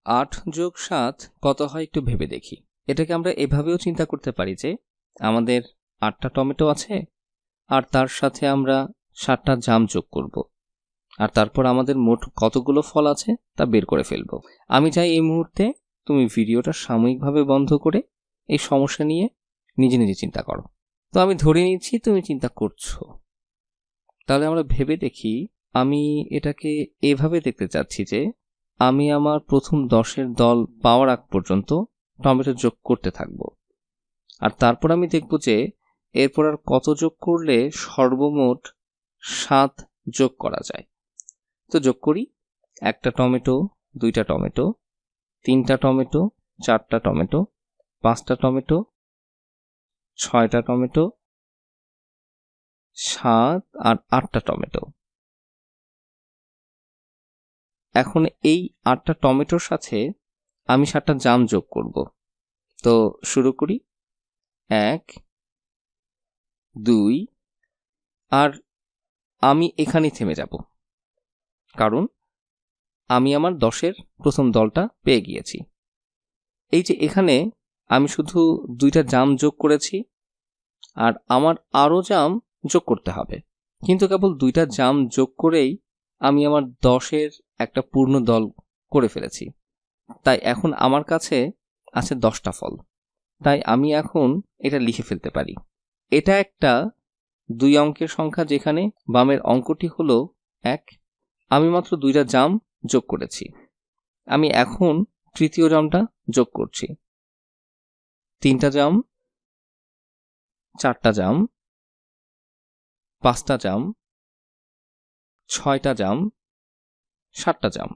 8 যোগ 7 কত হয় একটু ভেবে দেখি। এটাকে আমরা এভাবেও চিন্তা করতে পারি যে আমাদের 8টা টমেটো আছে আর তার সাথে আমরা 7টা জাম যোগ করব, আর তারপর আমাদের মোট কতগুলো ফল আছে তা বের করে ফেলব। আমি চাই এই মুহূর্তে তুমি ভিডিওটা সাময়িকভাবে বন্ধ করে এই সমস্যা নিয়ে নিজে নিজে চিন্তা করো। তো আমি ধরে নিচ্ছি তুমি চিন্তা করছো। তাহলে আমরা ভেবে দেখি। আমি এটাকে এভাবে দেখতে চাচ্ছি যে আমি আমার প্রথম 10-এর দল পাওয়ার আগ পর্যন্ত টমেটো যোগ করতে থাকব, আর তারপর আমি দেখব যে এরপর আর কত যোগ করলে সর্বমোট 7 যোগ করা যায়। তো যোগ করি। 1টা টমেটো, 2টা টমেটো, 3টা টমেটো, 4টা টমেটো, 5টা টমেটো, 6টা টমেটো, 7 আর 8টা টমেটো। এখন এই 8টা টমেটোর সাথে আমি 7টা জাম যোগ করব। তো শুরু করি। 1, 2, আর আমি এখানেই থেমে যাব, কারণ আমি আমার 10-এর প্রথম দলটা পেয়ে গিয়েছি। এই যে এখানে আমি শুধু 2টা জাম যোগ করেছি, আর আমার আরও জাম যোগ করতে হবে, কিন্তু কেবল 2টা জাম যোগ করেই আমি আমার 10-এর একটা পূর্ণ দল করে ফেলেছি। তাই এখন আমার কাছে আছে 10টা ফল। তাই আমি এখন এটা লিখে ফেলতে পারি। এটা একটা 2 অঙ্কের সংখ্যা, যেখানে বামের অঙ্কটি হলো 1। আমি মাত্র 2টা জাম যোগ করেছি। আমি এখন তৃতীয় জামটা যোগ করছি। 3টা জাম, 4টা জাম, 5টা জাম, 6টা জাম, 7টা জাম।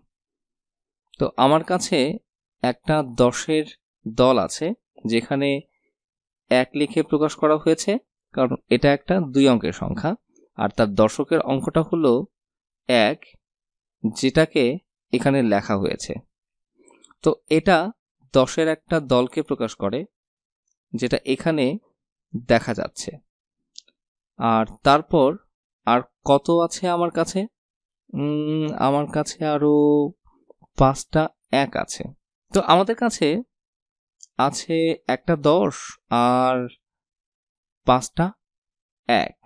তো আমার কাছে একটা 10-এর দল আছে, যেখানে 1 লিখে প্রকাশ করা হয়েছে, কারণ এটা একটা 2 অঙ্কের সংখ্যা, আর তার দশকের অঙ্কটা হলো 1, যেটাকে এখানে লেখা হয়েছে। তো এটা 10-এর একটা দলকে প্রকাশ করে, যেটা এখানে দেখা যাচ্ছে। আর তারপর আর কত আছে আমার কাছে? আমার কাছে আরো 5টা 1 আছে। তো আমাদের কাছে আছে একটা 10 আর 5টা 1।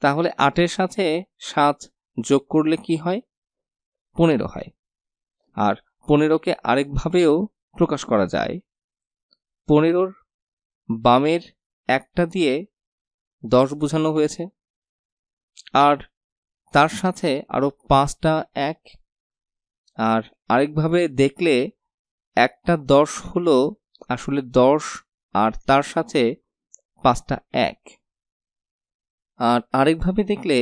তাহলে 8-এর সাথে 7 যোগ করলে কি হয়? 15 হয়। আর 15কে আরেকভাবেও প্রকাশ করা যায়। 15-র বামের একটা দিয়ে 10 বোঝানো হয়েছে, আর তার সাথে আরো 5টা 1। আর আরেকভাবে দেখলে একটা 10 হলো আসলে 10, আর তার সাথে 5টা 1। আর আরেকভাবে দেখলে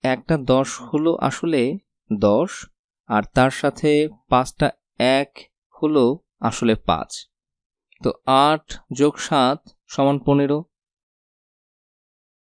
একটা 10 হলো আসলে 10, আর তার সাথে 5টা 1 হলো আসলে 5। তো 8 যোগ 7 সমান 15।